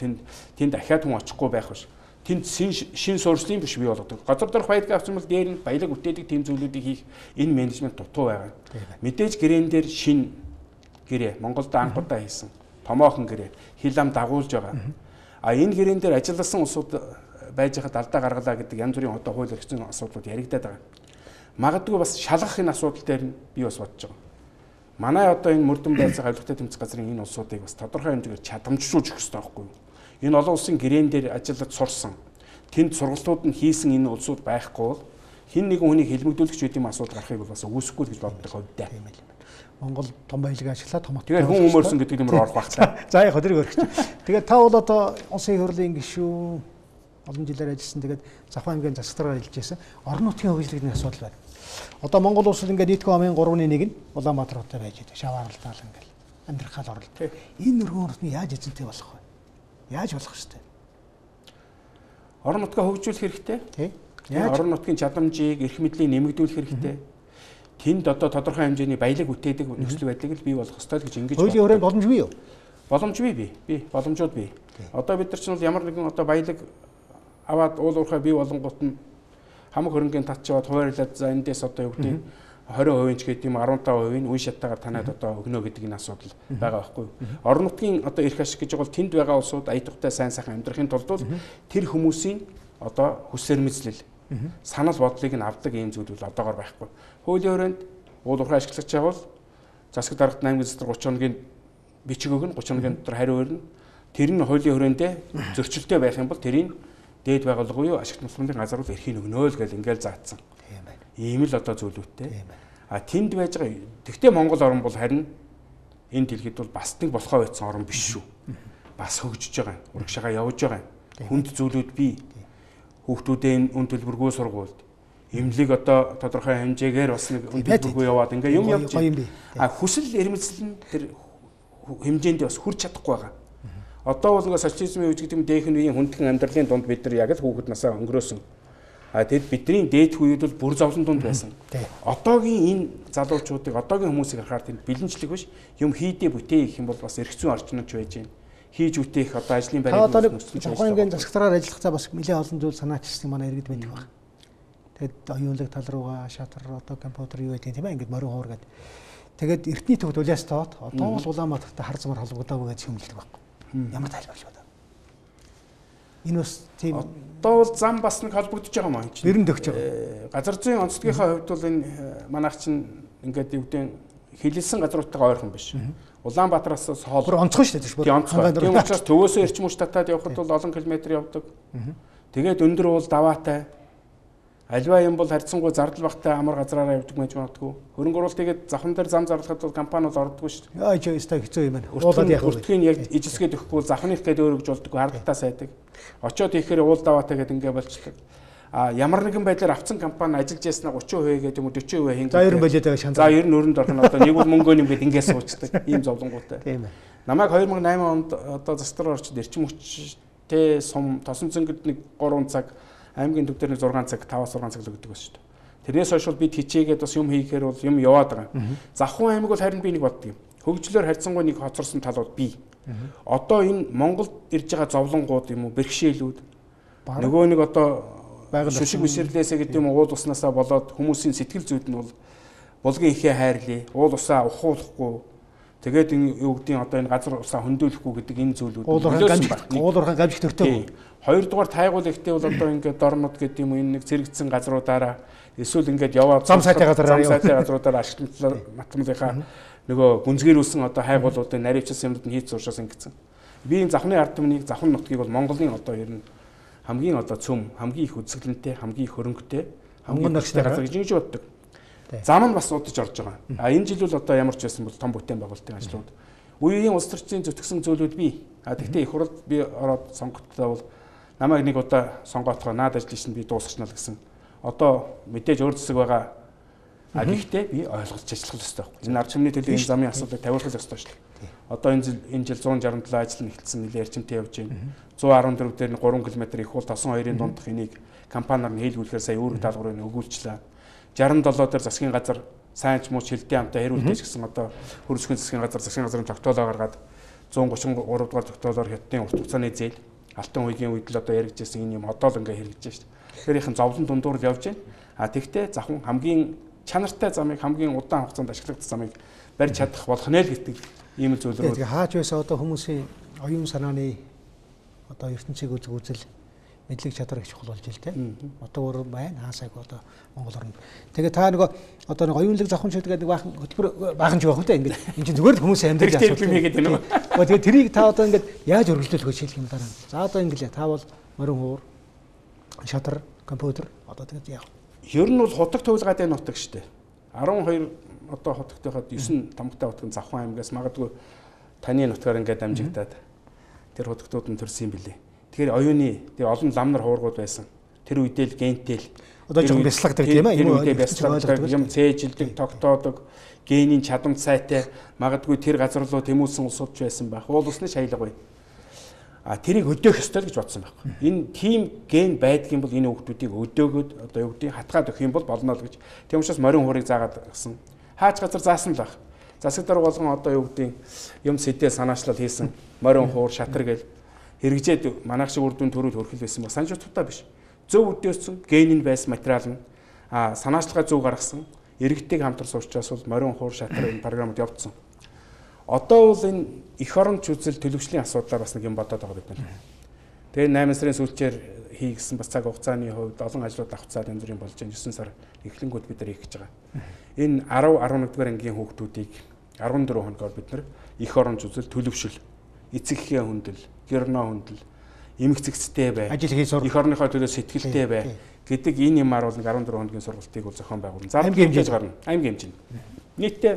тэнд дахиад хүн очихгүй байх биш. Тэнд шин суурьшлын биш бий болгодог. Газар дорх баялаг авсан бол дээр нь баялаг бүтээдэг тийм зүйлүүдийг хийх энэ менежмент дутуу байгаа. Мэдээж гэрээн дээр шин гэрээ Монголд анхудаа хийсэн томоохон гэрээ хил ам дагуулж байгаа. Энэ гэрээн дээр ажилласан улсууд байж хаад алдаа гаргалаа гэдэг янз бүрийн одоо хууль эрхцэн асуудлууд яригадаад байгаа. Магадгүй бас шалгах энэ асуудал дээр нь би бас бодож байгаа. Манай одоо энэ мөрдөн байцаа авилгатай тэмцэх газрын энэ улсуудыг бас тодорхой хэмжээгээр чадамжшуулж өгөх хэрэгтэй байхгүй юу? Энэ олон улсын гэрээн дээр ажиллаж сурсан, тэнд сургалтууд нь хийсэн энэ улсууд байхгүй бол хин нэгэн хүнийг хэлмэгдүүлэгч үйл юм асуудал гарахыг бол бас үгүйсэхгүй гэж боддог хувьдаа. Монгол том баялаг ажиллаа томот. Тэгээд хүн өмөрсөн гэдэг юм руу орох багтаа. За яг хөдрийг өргөч. Тэгээд та бол одоо улсын хурлын гишүүн олон жилээр ажилласан. Тэгээд Завхан аймгийн засагтараар ажиллаж байсан. Орон нутгийн хөгжлийн асуудал байна. Одоо Монгол улсад ингээд нийт комын 3-1 нь Улаанбаатар хотод байж байгаа. Шавааралдаал ингээд амьдрах гал оролт. Энэ өргөн орнотны яаж эзэнтэй болох вэ? Яаж болох вэ? Орон нутгаа хөгжүүлэх хэрэгтэй. Орон нутгийн чадамжийг, эрх мэдлийг нэмэгдүүлэх хэрэгтэй. Тэнд одоо тодорхой хэмжээний баялаг бүтээдэг нөхцөл байдлыг л бий болгох ёстой гэж ингэж хуулийн хүрээнд боломжгүй юу? Боломжгүй бий. Боломжууд бий. Одоо бид нар ч бол ямар нэгэн одоо баялаг аваад уул уурхай бий болонгууд нь хамаг хөрөнгөний татчаад хуваарлаад за эндээс одоо юу гэдэг 20% ч гэдэг юм 15% үе шаттайгаар танаад одоо өгнө гэдэг энэ асуудал байгаа байхгүй юу? Орон нутгийн одоо эрх ашиг гэж бол тэнд байгаа улсууд аятухтай сайн сайхан амьдрахын тулд тэр хүмүүсийн одоо хүсэрмэзлэл санал бодлыг нь авдаг ийм зүйл бол одоогор байхгүй. Хуулийн хүрээнд уул уурхай ашиглагч явал засаг даргад 8 сар 30 хоногийн бичиг өгнө, 30 хоногийн дотор хариу өрнө. Тэр нь хуулийн хүрээндээ зөрчилтэй байх юм бол тэрийг дээд байгууллага юу ашигт нутгийн газар бол эрхийг өгнө л гэж ингээл заасан. Тийм байна. Ийм л одоо зүйлүүдтэй. Тэнд байж байгаа. Тэгвэл Монгол орн бол харин энэ дэлхийд бол бас нэг болохоо байсан орн биш шүү. Бас хөгжиж байгаа. Урагшаага явж байгаа. Хүнд зүйлүүд бий. Хүүхдүүдийн үн төлбөргүй сургуульд эмнэлэг одоо тодорхой хэмжээгээр бас нэг үн төлбөргүй яваад ингээ юм явж байна. Хүсэл эрмэлзэл нь тэр хэмжээнд бас хүрч чадахгүй байгаа. Одоо бол ингээ социализмын үеч гэдэг юм дээхэн үеийн хүндхэн амьдралын дунд бид нар яг л хүүхэд насаа өнгөрөөсөн. Тэгэд бидний дээдх үед бол бүр зовлон дунд байсан. Одоогийн энэ залуучуудыг одоогийн хүмүүсийг харахаар тэнд бэлэнчлэг биш юм хийдэ бүтээ гэх юм бол бас эрх зүйн орчнод байж байна. Хийж үтээх одоо ажлын байрыг нөхцөлж байгаа. Завхан засагтараар ажиллахдаа бас нэлээд олон зүйл санаачсан манай иргэд мэддэг байна. Тэгэд оюунлаг тал руугаа шатар одоо компьютер юу гэдэг тийм ээ ингээд морин хуур гэдэг. Тэгээд эртний төвд улаас тоод одоо бол Улаанбаатарт хар замаар холбогдоогүй гэж хүмэлдэг байхгүй. Ямар тайлбар шүү дээ. Энэ бас тийм одоо бол зам бас нэг холбогдож байгаа маа чинь. Ер нь төгч байгаа. Газар зүйн онцлогынхаа хувьд бол энэ манайх чинь ингээд юу гэдэг хилэлсэн газруудтайгаа ойрхон биш. Улаанбаатараас хоол бүр онцгой шүү дээ. Тийм учраас төвөөсөө эрчим хүч татаад явхад бол олон километр явдаг. Тэгээд өндөр уул даваатай. Альва юм бол харьцангуй зардал багтай амар газраараа явдаг байж магадгүй. Хөрөнгө оруулалт тэгээд завхан дээр зам зарлахад бол компаниуд ордоггүй шүү дээ. Яа ч хэцүү юм байна. Уулаад яг үртгийн яг ижилсгээд өгөхгүй завханых гээд өөр өгж болдоггүй хардтаа сайдаг. Очоод ихээр уул даваатай гээд ингээ болчдаг. Ямар нэгэн байдлаар авцсан компани ажиллаж яснаа 30% гэдэг юм уу 40% хин. За ер нь болоод байгаа шанс. За ер нь өрөнд орох нь одоо нэг бол мөнгөө нэмгээд ингээс суучдаг. Ийм зовлонгуутай. Тийм ээ. Намайг 2008 онд одоо застраар орчод эрчим хүчтэй сум тосон зөнгөд нэг 3 цаг аймгийн төв дээр нэг 6 цаг 5-6 цаг л өгдөг байсан шүү дээ. Тэрнээс хойш бол бид хичээгээд бас юм хийхээр бол юм яваад байгаа. Завхан аймаг бол харин би нэг боддог юм. Хөгжлөөр харьцангуй нэг хоцорсон талууд бий. Одоо энэ Монголд ирж байгаа зовлонгууд юм уу бэрхшээлүүд нөгөө нэг одоо шүшиг бишрлээсээ гэдэг юм уул уснасаа болоод хүмүүсийн сэтгэл зүйд нь бол булгийн ихээ хайрлаа. Уул усаа ухуулахгүй. Тэгээд юу гэдгийг одоо энэ газар усаа хөндөөлөхгүй гэдэг энэ зүйлүүд уулуурхан гамжих төртөө. Хоёрдугаар тайгуул ихтэй бол одоо ингээд дорнод гэдэг юм энэ нэг зэрэгцсэн газруудаараа эсвэл ингээд яваад зам сайтай газруудаараа ашиглалт математикаа нөгөө гүнзгийрүүлсэн одоо хайгуулуудын наривчсан юмуд нь хийж сууршаас ингэсэн. Би энэ завхны ард түмнийг завхан нутгийг бол Монголын одоо ер нь хамгийн одоо цөм, хамгийн их үзэсгэлэнтэй, хамгийн их хөрөнгөтэй, хамгийн нөхцөлтэй газар гэж боддог. Зам нь бас удаж орж байгаа. Энэ жил бол одоо ямар ч байсан бол том бүтээн байгуулалтын ажлууд. Үеийн улс төрчийн зүтгэсэн зүйлүүд бий. Тэгвэл их хурлд би ороод сонгогдтоо бол намайг нэг удаа сонгоотгоо наад ажлыг нь би дуусгачна л гэсэн. Одоо мэдээж өөр зэсэг байгаа А гэхдээ би ойлгож ажиллах ёстой байхгүй. Энэ ард түмний төлөө энэ замын асуудлыг тавиулах ёстой шүү дээ. Одоо энэ жил 167 ажил нь эхэлсэн нэлээд эрчимтэй явж байна. 114 дээр нь 3 км их бол тосон хоёрын дундх энийг компаниар нь хийлгүүлэхээр сая үүрэг даалгаврыг өгүүлчлээ. 67 дээр засгийн газар сайн ч муу ч хилдийн амтаа хэрүүлдэж гэсэн одоо хөрвөсгөн засгийн газрын тогтоолоо гаргаад 133 дугаар тогтоолоор хятадын урт хугацааны зээл алтан үеийн үед л одоо яригдчихсэн энэ юм одоо л ингээ хэрэгжиж байна шүү дээ. Тэгэхээр их зовлон дундуур л явж байна. А тэгтээ завхан хамгийн чанартай замыг хамгийн удаан хугацаанд ашиглах замыг барьж чадах болох нэ л гэдэг ийм л зүйл рүү. Тэгээ хааж байсан одоо хүмүүсийн оюун санааны одоо ертөнцийг үзэл мэдлэг чадвар их чухал болж ил тэ. Одоо өөр байна хаасайг одоо Монгол орнд. Тэгээ та нөгөө одоо нэг оюунлаг завханчуд гэдэг баахан хөтөлбөр баахан ч байх үү ингээд энэ чинь зүгээр л хүмүүсийн амьдрал асуудал хийгээд байна уу. Тэгээ тэрийг та одоо ингээд яаж өргөжлүүлэх вэ шийдэх юм дараа. За одоо инглээ та бол морин хуур шатар компьютер одоо тэгээд яах. Ер нь бол хутаг төвлөгөөтэй нутаг шүү дээ. 12 одоо хутагтайхад 9 тамгатай хутгийн Завхан аймгаас магадгүй таны нутгаар ингээд амжигдаад тэр хутагтууд нь төрсөн юм билээ. Тэгэхээр оюуны тэр олон лам нар хуургууд байсан. Тэр үедээ л гентэл одоо жоохон бяцлаг гэдэг тийм ээ. Тэр үедээ бяцлаг юм цээжилдэг, тогтоодог, генийн чадамж сайтай магадгүй тэр газар руу тэмүүлсэн улсууд ч байсан байх. Уул усны шаялга бай. А тэрийг өдөөх ёстой л гэж бодсон байхгүй. Энэ тим ген байдгийн бол энэ хүүхдүүдийг өдөөгöd одоо юу гэдэг хатгаад өгөх юм бол болно л гэж. Тийм учраас морин хуурыг заагаад гсэн. Хаач газар заасан л байх. Засаг дарга болгон одоо юу гэдэг юм сэдэл санаачлал хийсэн морин хуур шатар гэл хэрэгжээд манайх шиг үрдүн төрөл хөрхөл байсан ба санжуутаа биш. Зөв өдөөсөн генийн байсан материал нь санаачлагаа зөв гаргасан иргэдийг хамтарсан учраас бол морин хуур шатар энэ програмд явагдсан. Одоо бол энэ эх оронч үзэл төлөвшлийн асуудлаар бас нэг юм бодоод байгаа бид нар. Тэгээ 8 сарын сүүлчээр хийгсэн бас цаг хугацааны хувьд олон ажлууд авцаад янз бүрийн болж байгаа 9 сар эхлэнгүүд бид нар хийх гэж байгаа. Энэ 10 11 дугаар ангийн хүүхдүүдийг 14 хоногоор бид нар эх оронч үзэл төлөвшил эцэгхийн хүндэл, гэрноо хүндэл, эмх цэгцтэй бай. Ажил хийж сур. Эх орныхоо төлөө сэтгэлтэй бай гэдэг энэ юмар бол 14 хоногийн сургалтыг бол зохион байгуулна. Аймгийн хэмжээж гарна. Аймгийн хэмжээнд. Нийтдээ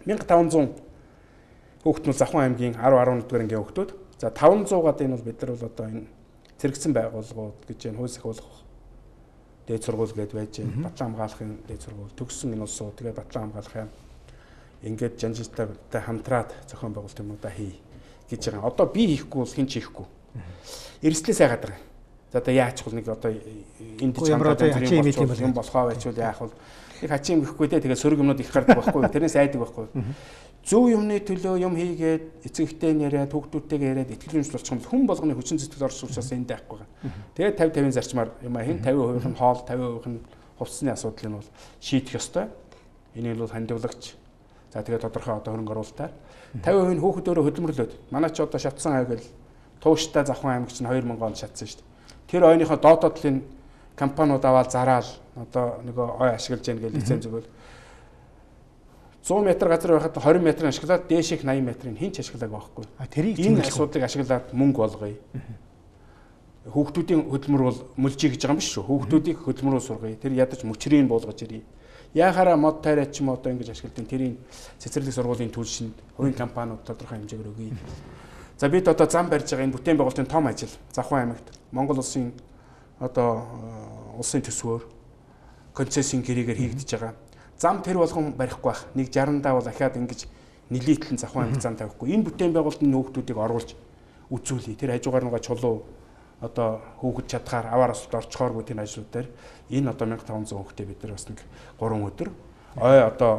1500 хүүхэд нь Завхан аймгийн 10 11 дугаар ангийн хүүхдүүд. За 500-аад энэ бол бид нар бол одоо энэ зэрэгцэн байгууллагууд гэж энэ хууль сахиулах дээд сургууль гэдээ байж байна. Батлан хамгаалахын дээд сургууль төгссөн энэ улсууд тэгээд батлан хамгаалахын ингээд жанжинтай хамтраад зохион байгуулалт юмудаа хий гэж байгаа. Одоо би хийхгүй бол хэн ч хийхгүй. Эрсдлээ сайгаад байгаа. За одоо яач бол нэг одоо энд чамдаа юм болохоо байчвал яах вэ? Нэг хачим гэхгүй те тэгээ сөрөг юмнууд их гардаг байхгүй. Тэрнээс айдаг байхгүй. Зөв юмны төлөө юм хийгээд эцэгтэй яриад хүүхдүүдтэйгээ яриад итгэл үнэмшил болчих юм бол хүн болгоны хүчин сэтгэл орж учраас энд байхгүй байгаа. Тэгээд 50-50 зарчмаар юм аа хэн 50% нь хоол 50% нь хувцсны асуудлыг нь бол шийдэх ёстой. Энийг бол хандивлагч. За тэгээд тодорхой одоо хөрөнгө оруулалтаар 50% нь хүүхэд өөрөө хөдөлмөрлөөд манай ч одоо шатсан аяг л тууштай Завхан аймаг чинь 2000 онд шатсан шүү дээ. Тэр ойныхоо доотодлын компаниуд аваад зараал одоо нөгөө ой ашиглаж яах гэж лиценз өгөөл 100 м газар байхад 20 м ашиглаад дээших 80 м-ыг хинч ашиглаагүй байхгүй. Тэрийг энэ асуудлыг ашиглаад мөнгө болгоё. Хүүхдүүдийн хөдөлмөр бол мөлжий гэж байгаа юм биш шүү. Хүүхдүүдийг хөдөлмөрөөр сургая. Тэр ядаж мөчрийг буулгаж ирье. Яхаараа мод тайраач юм одоо ингэж ашигладаг тэрийн цэцэрлэг сургуулийн түлшинд хувийн компаниуд тодорхой хэмжээгээр өгье. За бид одоо зам барьж байгаа энэ бүтээн байгуулалтын том ажил Завхан аймагт Монгол улсын одоо улсын төсвөөр концессийн гэрээгээр хийгдэж байгаа. Зам тэр болгон барихгүй байх. Нэг 60-даа бол ахаад ингэж нилээтлэн Завхан аймаг зам тавихгүй. Энэ бүтээн байгуулалтын хүүхдүүдийг оруулж үзүүлье. Тэр хажуугаар нэг чулуу одоо хүүхэд чадхаар аваар асуулт орчхооргүй тийм ажлууд дээр энэ одоо 1500 хүүхдээ бид нар бас нэг 3 өдөр ой одоо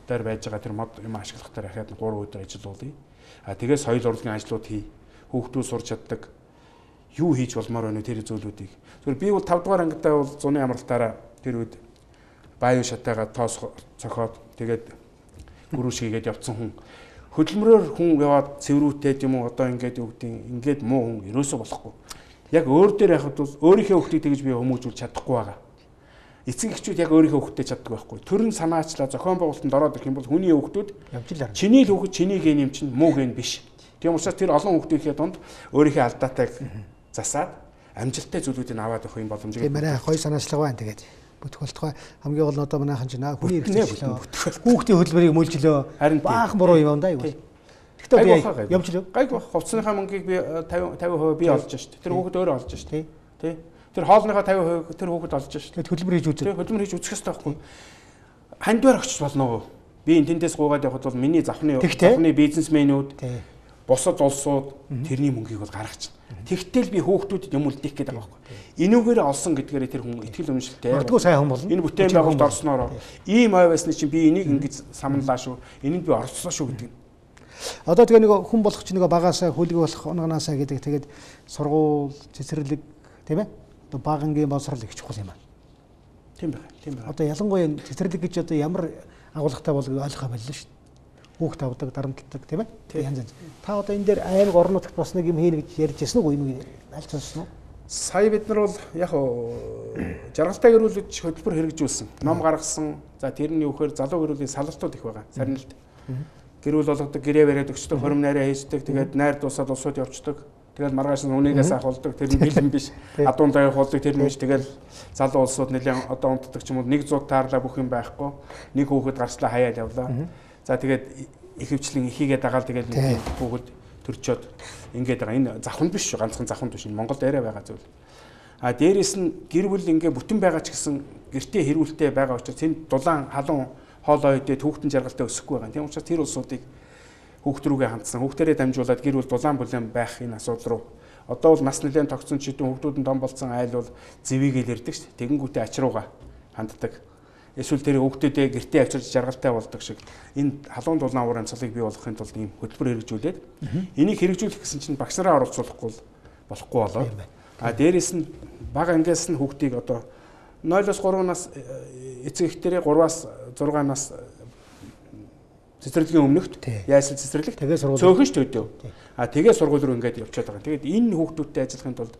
дээр байж байгаа тэр мод юм ашиглах дээр ахаад 3 өдөр ажиллуулъя. А тэгээ соёл урлагийн ажлууд хий. Хүүхдүүд сурч чаддаг юу хийж болмоор байна тэр зүйлүүдийг. Зүгээр би бол 5 дугаар ангидаа бол зуны амралтаараа тэр үед бааю шатайгаа тоос цохоод тэгээд гүрүүш хийгээд явцсан хүн. Хөдөлмөрөөр хүн яваад цэврүүтээд юм уу одоо ингээд юу гэдэг ингээд муу хүн ерөөсөө болохгүй. Яг өөр дээр яхад бол өөрийнхөө хүүхдийг тэгж би хүмүүжүүлж чадахгүй байгаа. Эцэг эхчүүд яг өөрийнхөө хүүхдэд чаддаг байхгүй. Төрн санаачлаа зохион байгуулалтанд ороод ирэх юм бол хүний хүүхдүүд чиний л хүүхэд чиний ген юм чинь муу ген биш. Тийм учраас тэр олон хүүхдийнхээ дунд өөрийнхөө алдаатайг засаад амжилттай зүйлүүдийг аваад авах юм боломжтой. Тийм манай гоё санаачлага байна тэгээд бүтгүүлтгой хамгийн гол нь одоо манайхан чинь хүний эрхлээ хүүхдийн хөдөлмөрийг мөлжлөө баахан буруу юм даа юу. Тэгтээ явжлаа. Гайг хувцсныхаа мөнгийг би 50% би олж шүү дээ. Тэр хүүхэд өөрөө олж шүү дээ. Тий. Тэр хоолныхаа 50% тэр хүүхэд олж шүү дээ. Хөдөлмөр хийж үзээ. Хөдөлмөр хийж үзэх хэрэгтэй байхгүй. хандвар очиж болно уу? Би энэ тэндээс гуугаад явхад бол миний завхны бизнесмэнүүд босод улсууд тэрний мөнгийг бол гаргаж байна. Тэгтэл би хүүхдүүдэд юм үлдээх гээд байгаа байхгүй. Энүүгээр олсон гэдгээр тэр хүн итгэл үнэмшилтэй. Магадгүй сайн хүн болно. Энэ бүтээн байгуулалт орсноор ийм ой байсны чинь би энийг ингэж самналаа шүү. Энийг би орцлоо шүү гэдэг. Одоо тэгээ нэг хүн болох чинь нэг багаасаа хөлөг болох онгонаасаа гэдэг тэгээд сургууль, цэцэрлэг тийм ээ. Одоо багангийн боловсрол их чухал юм аа. Тийм байна. Одоо ялангуяа цэцэрлэг гэж одоо ямар агуулгатай болов ойлгох байлаа шүү дээ. Хүүхд тавдаг, дарамтлагдаг тийм ээ. Янз янз. Та одоо энэ дээр аймаг орнуудад бас нэг юм хийнэ гэж ярьж байсан уу? Юм аль сонссон уу? Сая бид нар бол яг жаргалтай гэрүүлж хөтөлбөр хэрэгжүүлсэн. Ном гаргасан. За тэрний үхээр залуу гэрүүлийн салалтууд их байгаа. Сарнилд. Гэрүүл болгодог, гэрээ бариад өгчдөг, хором найраа хийждэг. Тэгээд найр дуусаад улсууд явцдаг. Тэгээд маргааш нь үнийгээс ахуулдаг. Тэр нь бэлэн биш. Адуун даяг хуулдаг тэр нь биш. Тэгээд залуу улсууд нэлээд одоо унтдаг ч юм уу 100 таарлаа бүх юм байхгүй. Нэг хүүхэд гарчлаа хаяад явлаа. За тэгээд ихэвчлэн ихийгээ дагаал тэгээд нэг хүүхэд төрчөөд ингээд байгаа. Энэ завханд биш шүү. Ганцхан завханд биш. Монголд арай байгаа зүйл. А дээрэс нь гэр бүл ингээ бүтэн байгаа ч гэсэн гэртээ хэрүүлтэй байгаа учраас тэнд дулаан халуун хоолой идээд хүүхдэн жаргалтай өсөхгүй байгаа. Тийм учраас тэр улсуудыг хүүхд рүүгээ хандсан. Хүүхдэрээ дамжуулаад гэр бүл дулаан бүлээн байх энэ асуудал руу одоо бол нас нэлээд тогтсон ч хэдэн хүүхдүүд нь том болсон айл бол зэвийгээл ирдэг шүү дээ. Тэгэнгүүтээ ач руугаа ханддаг. Эсвэл тэр хүүхдүүдээ гэртээ авчирч жаргалтай болдог шиг энэ халуун дулаан уур амьсгалыг бий болгохын тулд ийм хөтөлбөр хэрэгжүүлээд энийг хэрэгжүүлэх гэсэн чинь багш нараа оролцуулахгүй болохгүй болоо. А дээрэс нь бага ангиас нь хүүхдийг одоо 0-3 нас эцэг эхтэрээ 3-аас 6 нас цэцэрлэгийн өмнөхд яасан цэцэрлэг цөөхөн ш төдөө. А тэгээ сургууль руу ингээд явчихад байгаа. Тэгээд энэ хүүхдүүдтэй ажиллахын тулд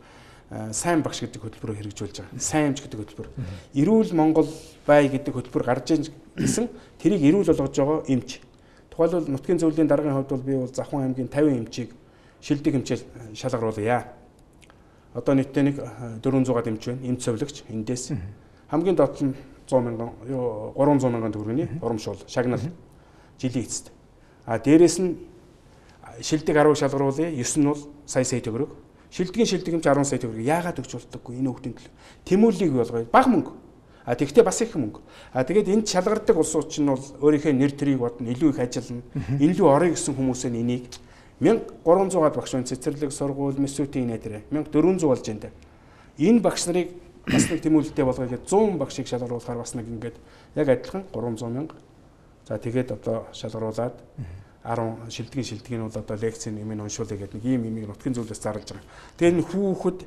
сайн багш гэдэг хөтөлбөрөөр хэрэгжүүлж байгаа. Сайн эмч гэдэг хөтөлбөр. Эрүүл Монгол бай гэдэг хөтөлбөр гарч ийн гэсэн тэрийг эрүүл болгож байгаа эмч. Тухайлбал нутгийн зөвлөлийн даргын хувьд бол би бол Завхан аймгийн 50 эмчийг шилдэг эмчээр шалгаруулъя. Одоо нийтдээ нэг 400-аад эмч байна. Эмч совлогч эндээс хамгийн доод нь 100 мянган 300 мянган төгрөгийн урамшуул шагнал жилийн эцэст. А дээрэс нь шилдэг 10 шалгаруулъя. 9 нь бол сая төгрөг. Шилдэг эмч 10 сая төгрөг. Яагаад өгч болдоггүй энэ хүүхдийн төлөө? Тэмүүллийг болгоё. Бага мөнгө. А тэгтээ бас их мөнгө. А тэгээд энд шалгардаг улсууд чинь бол өөрийнхөө нэр төрийг бодно, илүү их ажиллана. Энэ лүү орё гэсэн хүмүүсээ энийг 1300-аад багш байна. Цэцэрлэг сургууль, мессүүдийн нэтэрэ 1400 болж байна. Энэ багш нарыг бас нэг тэмүүлэлтэй болгоё гэж 100 багшийг шалгаруулахаар бас нэг ингээд яг адилхан 300 мянга. За тэгээд одоо шалгаруулад 10 шилдгийн нь бол одоо лекцийн юм уншуулъя гэдэг нэг ийм имийг нутгийн зөвлөлөөс зарлж байгаа. Тэгээд энэ хүүхэд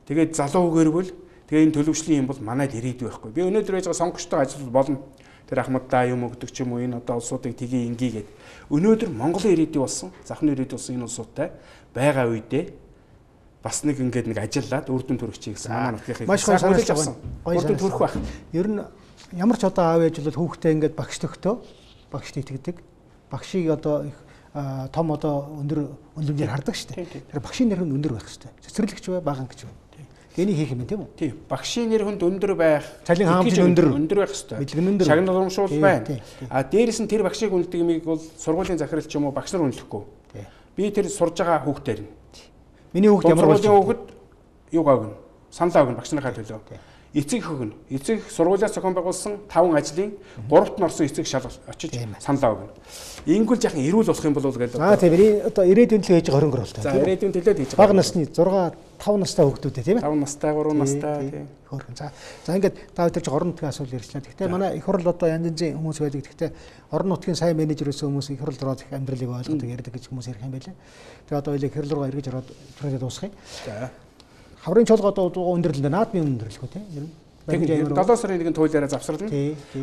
тэгээд залуу гэрвэл тэгээд энэ төлөвшлийн юм бол манайд ирээдүй байхгүй. Би өнөөдөр байж байгаа сонгогчтой ажиллах болно. Тэр Ахмаддаа юм өгдөг ч юм уу энэ одоо улсуудыг тгий ингээгээд өнөөдөр Монголын ирээдүй болсон, Завхны ирээдүй болсон энэ улсуудтай байгаа үедээ бас нэг ингээд нэг ажиллаад үр дүн төрөгчий гэсэн манай нутгийнхыг маш гоё санагдаж авсан. Үр дүн төрөх байх. Ер нь ямар ч одоо аав ээж бол хүүхдээ ингээд багш төгтөө багшд итгэдэг. Багшийг одоо их том одоо өндөр үнэлэмжээр хардаг шүү дээ. Тэр багшийн нэр нь өндөр байх хэрэгтэй. Цэцэрлэгч бай, баганч бай. Энийг хийх юм тийм үү? Тийм. Багшийн нэр хүнд өндөр байх. Цалин хаамж өндөр байх хэрэгтэй. Мэдлэг өндөр. Шагнал урамшуул байна. А дээрэс нь тэр багшийг үнэлдэг юмыг бол сургуулийн захирал ч юм уу багш нар үнэлэхгүй. Би тэр сурж байгаа хүүхдээр нь. Миний хүүхд ямар болж байгаа? Хүүхд юу гавна? Саналаа өгнө багш нарынхаа төлөө. Эцэг өгнө. Эцэг сургуулиас зохион байгуулсан 5 ажлын 3-т нь орсон эцэг шалгал очиж саналаа өгнө. Ингүүл яхан эрүүл болох юм бол гээл. Тийм одоо ирээдүйн төлөө хийж байгаа 20 гөрөлтэй. За ирээдүйн төлөө хийж байгаа. Бага насны 6 5 настай хүүхдүүдтэй тийм ээ. 5 настай 3 настай тийм. Хөөрхөн. За ингээд та өдөр чи орон нутгийн асуудал ярьчлаа. Гэхдээ манай их хурл одоо янз янзын хүмүүс байдаг. Гэхдээ орон нутгийн сайн менежер өсөн хүмүүс их хурл ороод их амьдралыг ойлгодог ярьдаг гэж хүмүүс ярих юм байлаа. Тэгээ одоо хоёул их хурл руу эргэж ороод projekт дуусгая. За. Хаврын чуулга одоо өндөрлөлөө наадмын өндөрлөхөө тийм ер нь. 7 сарын 1-ний туйлаараа завсарлана.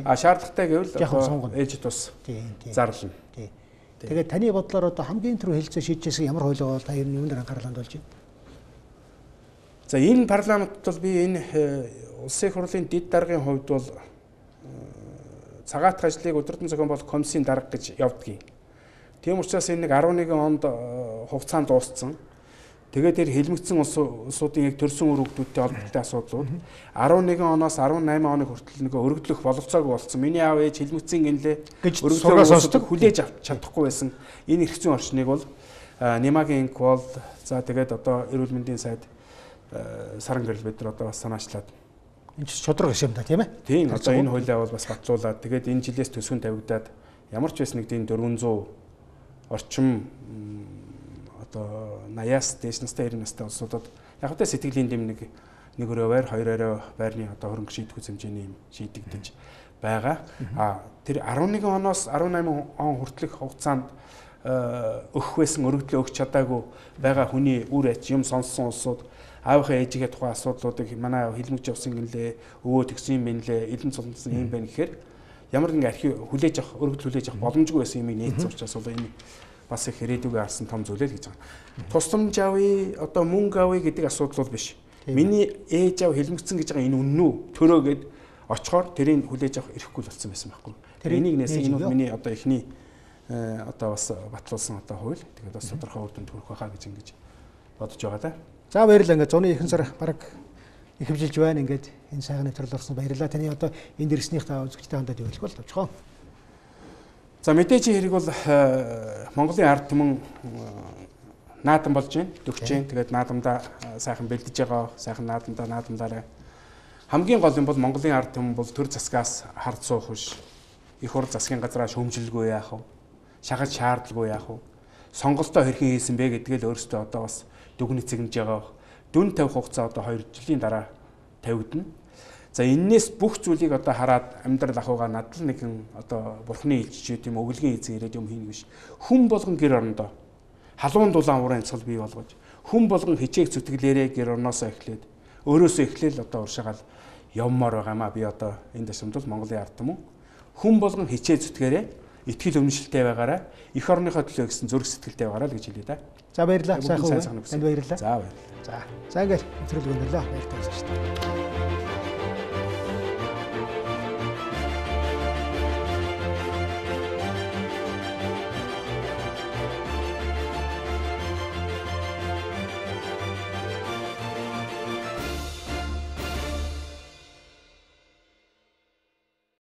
А шаардлагатай гэвэл ээж тус зарлана. Тэгээд таны бодлоор одоо хамгийн түрүү хэлцээ шийдчихсэн ямар хууль байгаа бол та ер нь юунд анхаарал хандуулж байна? За энэ парламентд бол би энэ улсын их хурлын дэд даргын хувьд бол цагаатах ажлыг удирдан зохион байгуулах комиссийн дарга гэж явдгийг. Тийм учраас энэ нэг 11 онд хугацаанд дууссан. Тэгээд тэр хэлмэгцсэн улсуудын яг төрсөн үр хөвгүүдтэй холбоотой асуудлууд 11 оноос 18 оны хүртэл нэг өргөдлөх боловцоогүй болсон. Миний аав ээж хэлмэгцсэн гинлээ өргөдлөөс сонсдог хүлээж авч чадахгүй байсан. Энэ эрх зүйн орчныг бол Немагийн инквол за тэгээд одоо эрүүл мэндийн сайд саран гэрэл бид нар одоо бас санаачлаад Энэ ч шудраг юм да тийм ээ. Тийм одоо энэ хуулиа бол бас батлуулаад тэгээд энэ жилээс төсвөн тавигдаад ямар ч байсан нэг тийм 400 орчим одоо 80-аас дээш настай 90 настай улсуудад яг л сэтгэлийн дэм нэг өрөө байр, хоёр өрөө байрны одоо хөрөнгө шийдвэрлэх хэмжээний юм шийдэгдэж байгаа. Тэр 11 оноос 18 он хүртэлх хугацаанд өгөх байсан өргөдлөө өгч чадаагүй байгаа хүний үр ач юм сонссон улсууд аавынхаа ээжигээ тухайн асуудлуудыг манай хилмигч явсан гинлээ, өвөө тгсэн юм бинлээ, элен цулмсан юм байна гэхээр ямар нэг архив хүлээж авах, өргөдөл хүлээж авах боломжгүй байсан юмыг нээсэн учраас бол энэ бас их ирээдүгөө харсан том зүйл л гэж байгаа. Тусламж авъя, одоо мөнгө авъя гэдэг асуудал бол биш. Миний ээж аав хилмигцэн гэж байгаа энэ үнэн үү? Төрөөгээд очихоор тэрийг хүлээж авах эрхгүй болсон байсан байхгүй. Тэр энийг нээсэн энэ бол миний одоо эхний одоо бас батлуулсан одоо хууль. Тэгээд бас тодорхой үр дүнд хүрэх байхаа гэж ингэж бодож байгаа да. За баярлалаа. Ингээд зуны ихэнх сар бараг ихэвжилж байна. Ингээд энэ сайхан нэвтрэл орсон баярлалаа. Таны одоо энд ирснийх та үзэгчтэй хандаад юу хэлэх бол тавчхоо. За мэдээж хэрэг бол Монголын ард түмэн наадам болж байна, төгч байна. Тэгээд наадамдаа сайхан бэлдэж байгаа, сайхан наадамдаараа хамгийн гол юм бол Монголын ард түмэн бол төр засгаас хард суух биш. Их хурд засгийн газраа шөмжилгүй яах вэ? Шахаж шаардлагагүй яах вэ? Сонголтоо хэрхэн хийсэн бэ гэдгээ л өөрөөсөө одоо бас дүгнэж цэгнэж байгаа. Дүн тавих хугацаа одоо 2 жилийн дараа тавигдана. За энээс бүх зүйлийг одоо хараад амьдрал ахуйгаа надад нэгэн одоо бурхны илчиж юм өвлгийн эзэн ирээд юм хийнэ биш. Хүн болгон гэр орондоо халуун дулаан уран цол бий болгож хүн болгон хичээх зүтгэлээрээ гэр орноосоо эхлээд өөрөөсөө эхлээл одоо уршаагаал явмаар байгаамаа би одоо энэ дэшмд бол Монголын ард түмэн хүн болгон хичээ зүтгэрээ итгэл үнэмшилтэй байгаараа эх орныхоо төлөө гэсэн зүрх сэтгэлтэй байгаараа л гэж хэлээ да. За баярлалаа. Сайхан үгүй. Танд баярлалаа. За баярлалаа. За ингээд нэвтрүүлэг өндөрлөө. Баярлалаа шүү дээ.